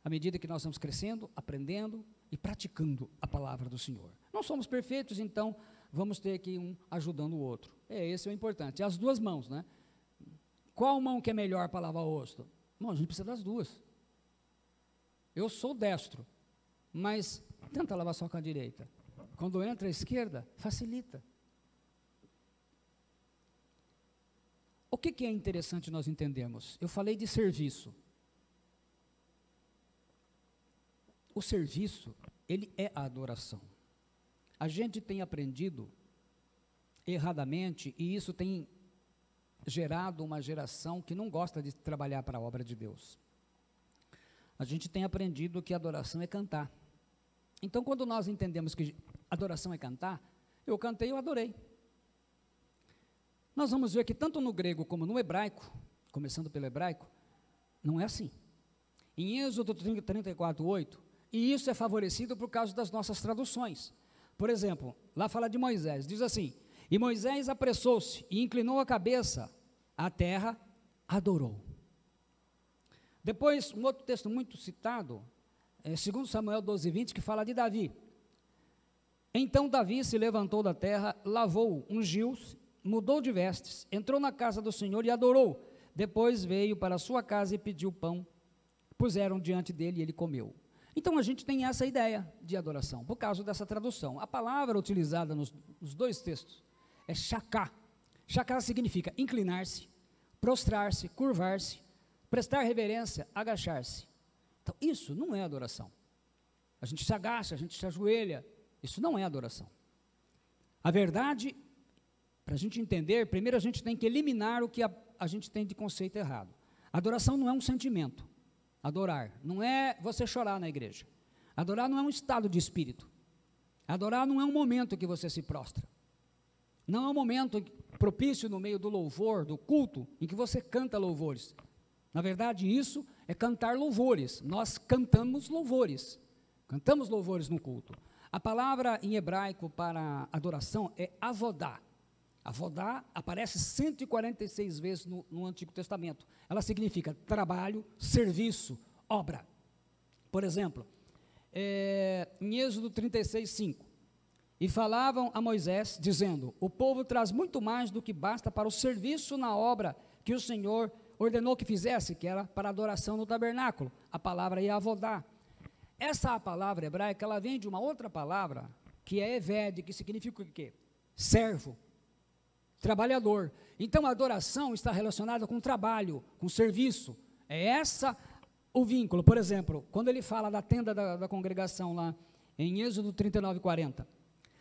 à medida que nós estamos crescendo, aprendendo e praticando a palavra do Senhor. Não somos perfeitos, então vamos ter que um ajudando o outro. Esse é o importante. As duas mãos, né? Qual mão que é melhor para lavar o rosto? Não, a gente precisa das duas. Eu sou destro, mas tenta lavar só com a direita. Quando entra a esquerda, facilita. O que é interessante nós entendermos? Eu falei de serviço. O serviço, ele é a adoração. A gente tem aprendido erradamente, e isso tem gerado uma geração que não gosta de trabalhar para a obra de Deus. A gente tem aprendido que adoração é cantar. Então, quando nós entendemos que adoração é cantar, eu cantei, eu adorei. Nós vamos ver que tanto no grego como no hebraico, começando pelo hebraico, não é assim. Em Êxodo 34:8, e isso é favorecido por causa das nossas traduções. Por exemplo, lá fala de Moisés, diz assim: e Moisés apressou-se e inclinou a cabeça à terra, adorou. Depois, um outro texto muito citado, é 2 Samuel 12:20, que fala de Davi. Então Davi se levantou da terra, lavou, ungiu-se, mudou de vestes, entrou na casa do Senhor e adorou. Depois veio para a sua casa e pediu pão, puseram diante dele e ele comeu. Então a gente tem essa ideia de adoração, por causa dessa tradução. A palavra utilizada nos dois textos é shaká. Shaká significa inclinar-se, prostrar-se, curvar-se, prestar reverência, agachar-se. Então isso não é adoração. A gente se agacha, a gente se ajoelha, isso não é adoração. A verdade, para a gente entender, primeiro a gente tem que eliminar o que a gente tem de conceito errado. Adoração não é um sentimento. Adorar não é você chorar na igreja. Adorar não é um estado de espírito. Adorar não é um momento que você se prostra. Não é um momento propício no meio do louvor, do culto, em que você canta louvores. Na verdade, isso é cantar louvores. Nós cantamos louvores. Cantamos louvores no culto. A palavra em hebraico para adoração é avodá. Avodá aparece 146 vezes no Antigo Testamento. Ela significa trabalho, serviço, obra. Por exemplo, em Êxodo 36:5, e falavam a Moisés, dizendo: o povo traz muito mais do que basta para o serviço na obra que o Senhor ordenou que fizesse, que era para adoração no tabernáculo. A palavra é avodá. Essa palavra hebraica, ela vem de uma outra palavra, que é eved, que significa o quê? Servo. Trabalhador. Então a adoração está relacionada com trabalho, com serviço. É essa o vínculo. Por exemplo, quando ele fala da tenda da congregação lá em Êxodo 39:40,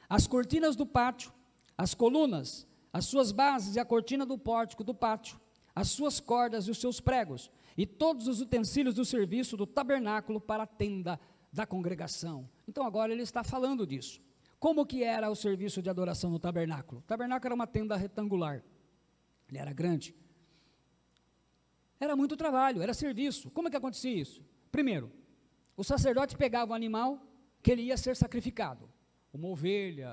as cortinas do pátio, as colunas, as suas bases e a cortina do pórtico do pátio, as suas cordas e os seus pregos, e todos os utensílios do serviço do tabernáculo para a tenda da congregação. Então agora ele está falando disso. Como que era o serviço de adoração no tabernáculo? O tabernáculo era uma tenda retangular, ele era grande, era muito trabalho, era serviço. Como é que acontecia isso? Primeiro, o sacerdote pegava o animal que ele ia ser sacrificado, uma ovelha,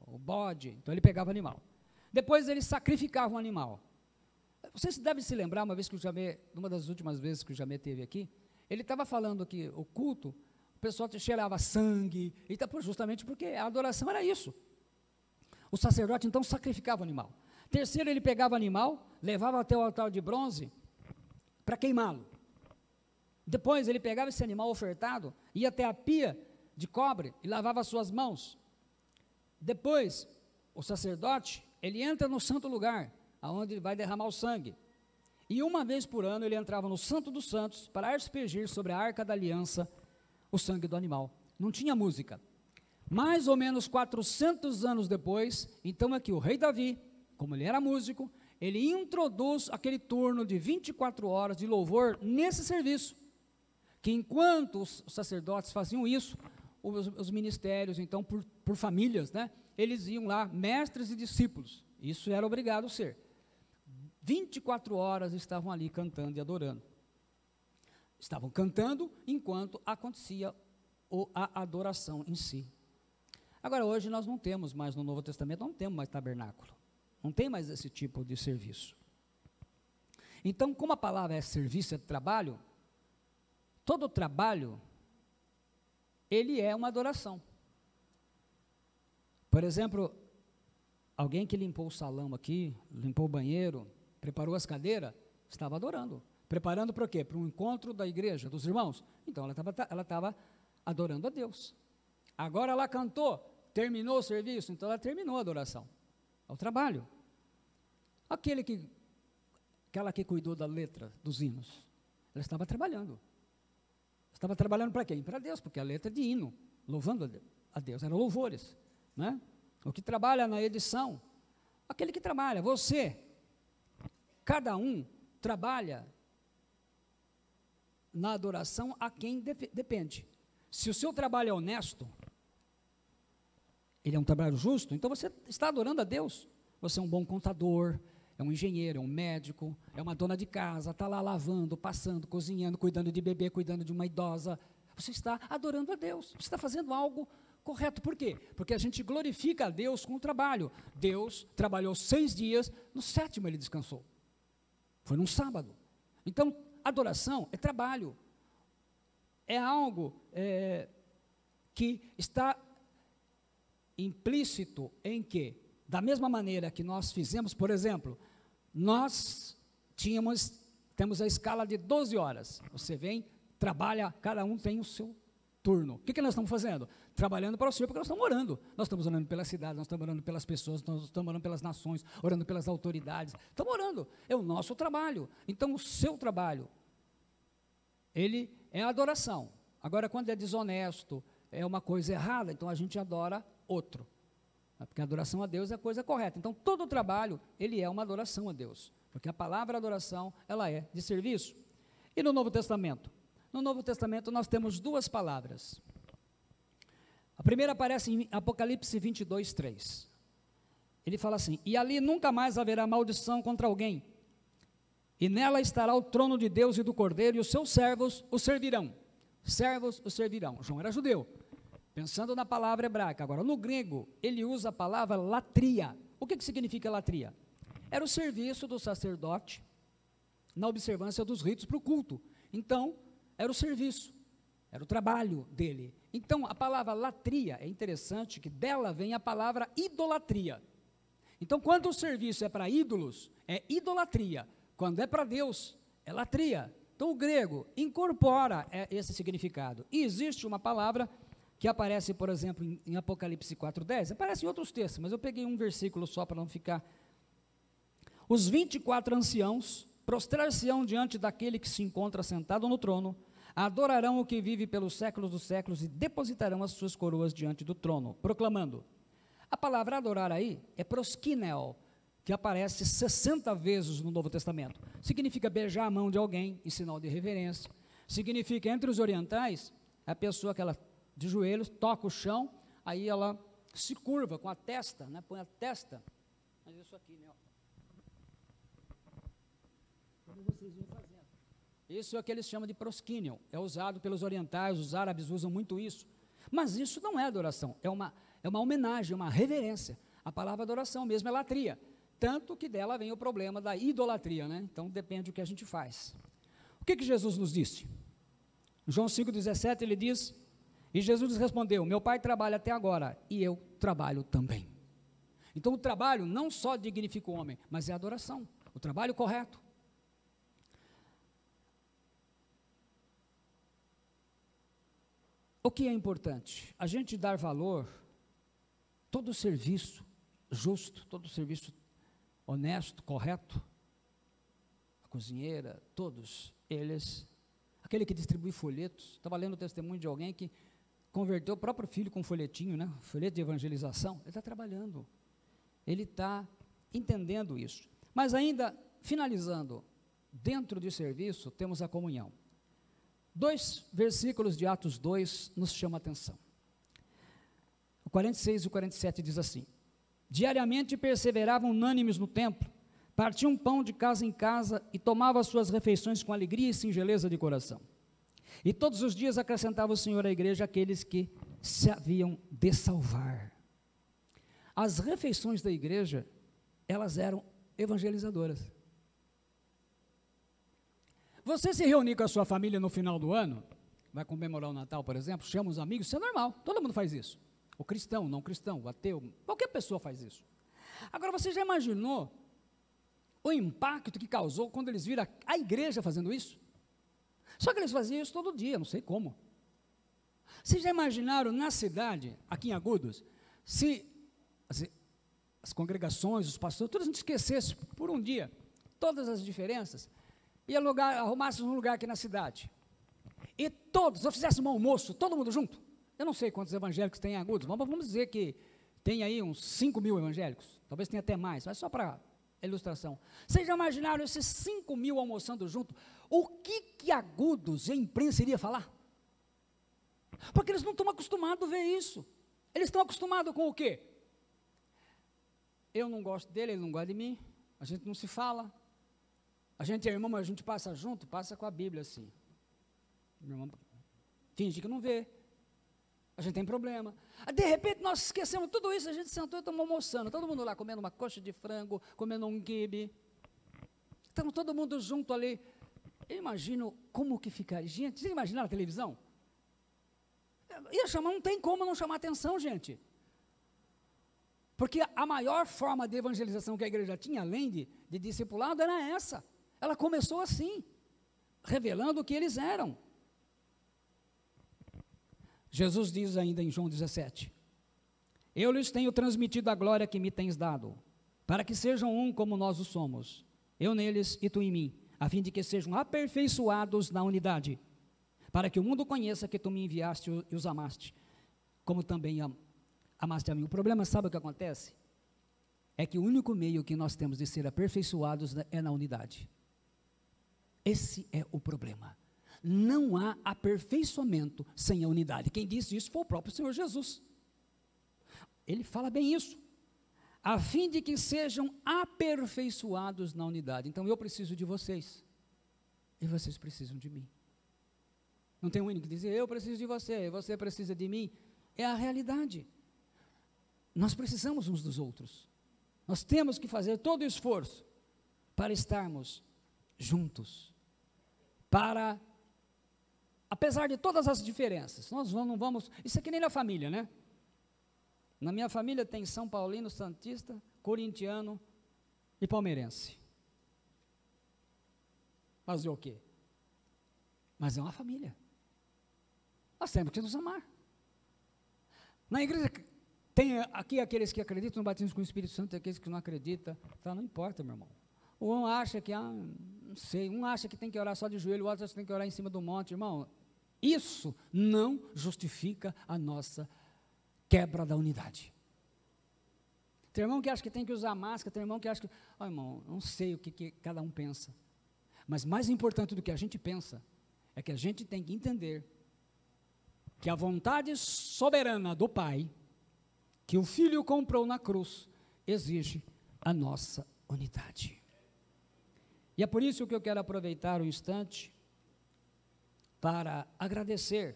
o bode, então ele pegava o animal. Depois ele sacrificava o animal. Vocês devem se lembrar, uma vez que o Jamê, uma das últimas vezes que o Jamê esteve aqui, ele estava falando que o culto, o pessoal cheirava sangue, e justamente porque a adoração era isso. O sacerdote então sacrificava o animal. Terceiro, ele pegava o animal, levava até o altar de bronze para queimá-lo. Depois ele pegava esse animal ofertado, ia até a pia de cobre e lavava as suas mãos. Depois, o sacerdote, ele entra no santo lugar, aonde ele vai derramar o sangue. E uma vez por ano ele entrava no Santo dos Santos para aspergir sobre a Arca da Aliança o sangue do animal. Não tinha música. Mais ou menos 400 anos depois, então é que o rei Davi, como ele era músico, ele introduz aquele turno de 24 horas de louvor nesse serviço, que enquanto os sacerdotes faziam isso, os ministérios, então, por famílias, né, eles iam lá, mestres e discípulos, isso era obrigado a ser. 24 horas estavam ali cantando e adorando. Estavam cantando enquanto acontecia a adoração em si. Agora, hoje nós não temos mais, no Novo Testamento, não temos mais tabernáculo. Não tem mais esse tipo de serviço. Então, como a palavra é serviço, é trabalho, todo trabalho, ele é uma adoração. Por exemplo, alguém que limpou o salão aqui, limpou o banheiro, preparou as cadeiras, estava adorando. Preparando para o quê? Para um encontro da igreja, dos irmãos. Então, ela estava adorando a Deus. Agora ela cantou, terminou o serviço, então ela terminou a adoração. É o trabalho. Aquela que cuidou da letra dos hinos, ela estava trabalhando. Estava trabalhando para quem? Para Deus, porque a letra é de hino, louvando a Deus, eram louvores, né? O que trabalha na edição, aquele que trabalha, você, cada um trabalha na adoração a quem depende. Se o seu trabalho é honesto, ele é um trabalho justo, então você está adorando a Deus. Você é um bom contador, é um engenheiro, é um médico, é uma dona de casa, está lá lavando, passando, cozinhando, cuidando de bebê, cuidando de uma idosa. Você está adorando a Deus, você está fazendo algo correto. Por quê? Porque a gente glorifica a Deus com o trabalho. Deus trabalhou 6 dias, no 7º ele descansou. Foi num sábado. Então, adoração é trabalho. É algo que está implícito em que, da mesma maneira que nós fizemos, por exemplo, nós temos a escala de 12 horas. Você vem, trabalha, cada um tem o seu turno. O que nós estamos fazendo? Trabalhando para o Senhor, porque nós estamos orando. Nós estamos orando pela cidade, nós estamos orando pelas pessoas, nós estamos orando pelas nações, orando pelas autoridades. Estamos orando. É o nosso trabalho. Então, o seu trabalho, ele é adoração. Agora, quando é desonesto, é uma coisa errada, então a gente adora outro. Porque a adoração a Deus é a coisa correta. Então, todo o trabalho, ele é uma adoração a Deus. Porque a palavra adoração, ela é de serviço. E no Novo Testamento? No Novo Testamento, nós temos 2 palavras. A primeira aparece em Apocalipse 22, 3. Ele fala assim: e ali nunca mais haverá maldição contra alguém, e nela estará o trono de Deus e do Cordeiro, e os seus servos o servirão. Servos o servirão. João era judeu, pensando na palavra hebraica. Agora, no grego, ele usa a palavra latria. O que significa latria? Era o serviço do sacerdote na observância dos ritos para o culto. Então, era o serviço, era o trabalho dele. Então, a palavra latria, é interessante que dela vem a palavra idolatria. Então, quando o serviço é para ídolos, é idolatria. Quando é para Deus, é latria. Então, o grego incorpora esse significado. E existe uma palavra que aparece, por exemplo, em Apocalipse 4:10, aparece em outros textos, mas eu peguei um versículo só para não ficar. Os 24 anciãos prostrar-se-ão diante daquele que se encontra sentado no trono, adorarão o que vive pelos séculos dos séculos e depositarão as suas coroas diante do trono, proclamando. A palavra adorar aí é proskineo, que aparece 60 vezes no Novo Testamento. Significa beijar a mão de alguém em sinal de reverência. Significa, entre os orientais, a pessoa que ela de joelhos, toca o chão, aí ela se curva com a testa, né, põe a testa, mas isso aqui, né, ó. Como vocês vêm fazendo. Isso é o que eles chamam de proscínio, é usado pelos orientais, os árabes usam muito isso, mas isso não é adoração, é uma homenagem, uma reverência. A palavra adoração mesmo é latria, tanto que dela vem o problema da idolatria, né? Então depende do que a gente faz. O que Jesus nos disse? Em João 5,17 ele diz: e Jesus lhes respondeu: meu Pai trabalha até agora, e eu trabalho também. Então o trabalho não só dignifica o homem, mas é a adoração, o trabalho correto. O que é importante? A gente dar valor, todo serviço justo, todo serviço honesto, correto, a cozinheira, todos eles, aquele que distribui folhetos. Estava lendo o testemunho de alguém que converteu o próprio filho com um folhetinho, né? Folheto de evangelização. Ele está trabalhando, ele está entendendo isso. Mas ainda, finalizando, dentro de serviço, temos a comunhão. 2 versículos de Atos 2 nos chamam a atenção. O 46 e o 47 diz assim: diariamente perseveravam unânimes no templo, partiam pão de casa em casa e tomavam as suas refeições com alegria e singeleza de coração. E todos os dias acrescentava o Senhor à igreja aqueles que se haviam de salvar. As refeições da igreja elas eram evangelizadoras. Você se reunir com a sua família no final do ano, vai comemorar o Natal, por exemplo, chama os amigos, isso é normal, todo mundo faz isso. O cristão, o não cristão, o ateu, qualquer pessoa faz isso. Agora, você já imaginou o impacto que causou quando eles viram a igreja fazendo isso? Só que eles faziam isso todo dia, não sei como. Vocês já imaginaram na cidade, aqui em Agudos, se as congregações, os pastores, todos a gente esquecesse por um dia todas as diferenças e arrumasse um lugar aqui na cidade e todos, ou fizesse um almoço, todo mundo junto? Eu não sei quantos evangélicos tem em Agudos, vamos dizer que tem aí uns 5.000 evangélicos, talvez tenha até mais, mas só para ilustração. Vocês já imaginaram esses 5.000 almoçando junto? O que Agudos e a imprensa iria falar? Porque eles não estão acostumados a ver isso. Eles estão acostumados com o quê? Eu não gosto dele, ele não gosta de mim, a gente não se fala, a gente é irmão, mas a gente passa junto, passa com a Bíblia assim. Meu irmão finge que não vê, a gente tem problema. De repente nós esquecemos tudo isso, a gente sentou e estamos almoçando, todo mundo lá comendo uma coxa de frango, comendo um quibe, estamos todo mundo junto ali. Eu imagino como que ficaria. Gente, vocês imaginaram a televisão? Ia chamar, não tem como não chamar atenção, gente. Porque a maior forma de evangelização que a igreja tinha, além de discipulado, era essa. Ela começou assim, revelando o que eles eram. Jesus diz ainda em João 17, eu lhes tenho transmitido a glória que me tens dado, para que sejam um como nós o somos, eu neles e tu em mim, a fim de que sejam aperfeiçoados na unidade, para que o mundo conheça que tu me enviaste e os amaste, como também amaste a mim. O problema, sabe o que acontece? É que o único meio que nós temos de ser aperfeiçoados é na unidade. Esse é o problema. Não há aperfeiçoamento sem a unidade. Quem disse isso foi o próprio Senhor Jesus. Ele fala bem isso. A fim de que sejam aperfeiçoados na unidade. Então eu preciso de vocês. E vocês precisam de mim. Não tem um hino que diz, eu preciso de você, e você precisa de mim. É a realidade. Nós precisamos uns dos outros. Nós temos que fazer todo o esforço para estarmos juntos. Para, apesar de todas as diferenças, nós não vamos, isso é que nem na família, né? Na minha família tem São Paulino, Santista, Corintiano e Palmeirense. Fazer o quê? Mas é uma família. Nós temos que nos amar. Na igreja tem aqui aqueles que acreditam no batismo com o Espírito Santo e aqueles que não acreditam. Tá, não importa, meu irmão. Um acha que, não sei, um acha que tem que orar só de joelho, o outro acha que tem que orar em cima do monte. Irmão, isso não justifica a nossa quebra da unidade. Tem irmão que acha que tem que usar máscara, tem irmão que acha que... irmão, não sei o que cada um pensa. Mas mais importante do que a gente pensa, é que a gente tem que entender que a vontade soberana do Pai, que o Filho comprou na cruz, exige a nossa unidade. E é por isso que eu quero aproveitar o instante para agradecer.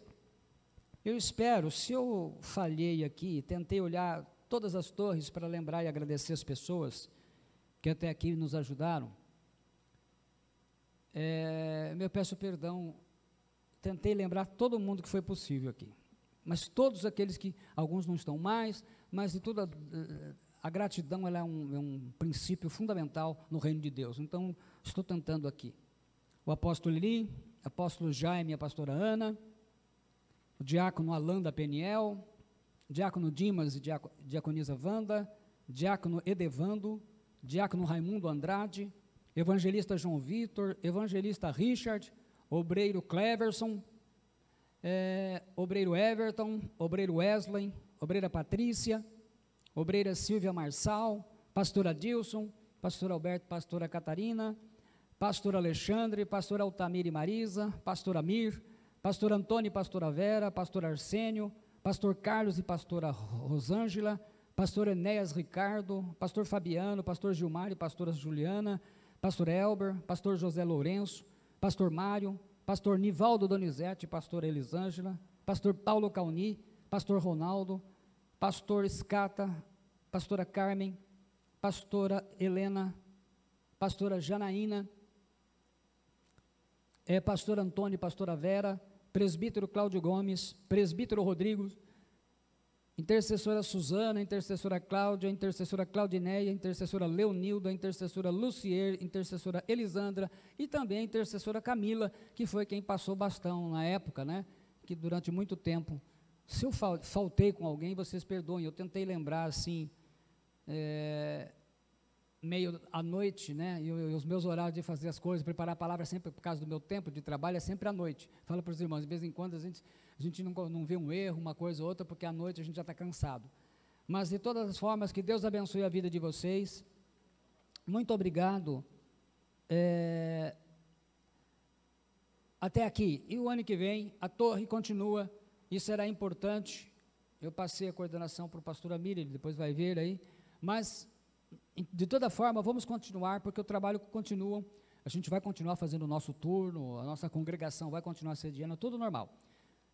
Eu espero, se eu falhei aqui, tentei olhar todas as torres para lembrar e agradecer as pessoas que até aqui nos ajudaram, eu peço perdão, tentei lembrar todo mundo que foi possível aqui, mas todos aqueles que, alguns não estão mais, mas de toda a gratidão, ela é um princípio fundamental no reino de Deus. Então, estou tentando aqui. O apóstolo Eli, apóstolo Jaime, a pastora Ana, o diácono Alain da Peniel, diácono Dimas e diaconisa Wanda, diácono Edevando, diácono Raimundo Andrade, evangelista João Vitor, evangelista Richard, obreiro Cleverson, obreiro Everton, obreiro Wesley, obreira Patrícia, obreira Silvia Marçal, pastor Adilson, pastor Alberto, pastora Catarina, pastor Alexandre, pastor Altamir e Marisa, pastor Amir, pastor Antônio e pastora Vera, pastor Arsênio, pastor Carlos e pastora Rosângela, pastor Enéas Ricardo, pastor Fabiano, pastor Gilmar e pastora Juliana, pastor Elber, pastor José Lourenço, pastor Mário, pastor Nivaldo Donizete, pastora Elisângela, pastor Paulo Cauni, pastor Ronaldo, pastor Escata, pastora Carmen, pastora Helena, pastora Janaína, pastor Antônio e pastora Vera, presbítero Cláudio Gomes, presbítero Rodrigo, intercessora Suzana, intercessora Cláudia, intercessora Claudineia, intercessora Leonilda, intercessora Lucier, intercessora Elisandra e também a intercessora Camila, que foi quem passou bastão na época, né? Que durante muito tempo, se eu faltei com alguém, vocês perdoem, eu tentei lembrar assim, meio à noite, né, e os meus horários de fazer as coisas, preparar a palavra sempre, por causa do meu tempo de trabalho, é sempre à noite. Falo para os irmãos, de vez em quando a gente não vê um erro, uma coisa ou outra, porque à noite a gente já está cansado. Mas, de todas as formas, que Deus abençoe a vida de vocês. Muito obrigado. Até aqui. E o ano que vem, a torre continua, e será importante. Eu passei a coordenação para o pastor Amir, ele depois vai ver aí, mas de toda forma, vamos continuar, porque o trabalho continua, a gente vai continuar fazendo o nosso turno, a nossa congregação vai continuar sediando, tudo normal.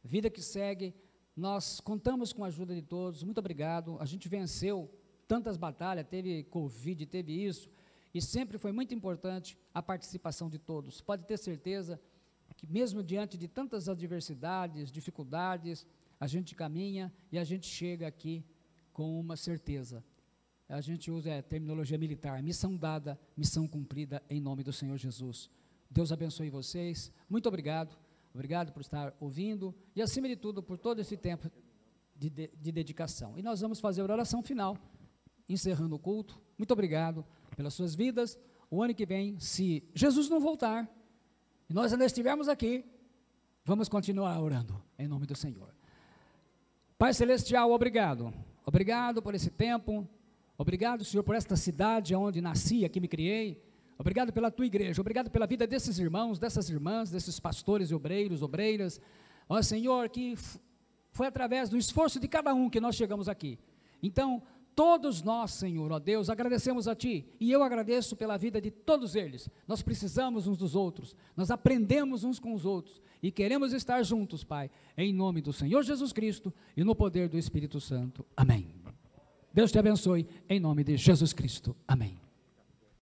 Vida que segue, nós contamos com a ajuda de todos, muito obrigado, a gente venceu tantas batalhas, teve Covid, teve isso, e sempre foi muito importante a participação de todos. Pode ter certeza que mesmo diante de tantas adversidades, dificuldades, a gente caminha e a gente chega aqui com uma certeza. A gente usa a terminologia militar, missão dada, missão cumprida, em nome do Senhor Jesus. Deus abençoe vocês, muito obrigado por estar ouvindo, e acima de tudo, por todo esse tempo de dedicação. E nós vamos fazer a oração final, encerrando o culto. Muito obrigado pelas suas vidas. O ano que vem, se Jesus não voltar, e nós ainda estivermos aqui, vamos continuar orando, em nome do Senhor. Pai Celestial, obrigado por esse tempo. Obrigado, Senhor, por esta cidade onde nasci, aqui me criei. Obrigado pela tua igreja, obrigado pela vida desses irmãos, dessas irmãs, desses pastores e obreiros, obreiras. Ó Senhor, que foi através do esforço de cada um que nós chegamos aqui. Então, todos nós, Senhor, ó Deus, agradecemos a Ti, e eu agradeço pela vida de todos eles. Nós precisamos uns dos outros, nós aprendemos uns com os outros, e queremos estar juntos, Pai, em nome do Senhor Jesus Cristo e no poder do Espírito Santo. Amém. Deus te abençoe, em nome de Jesus Cristo. Amém.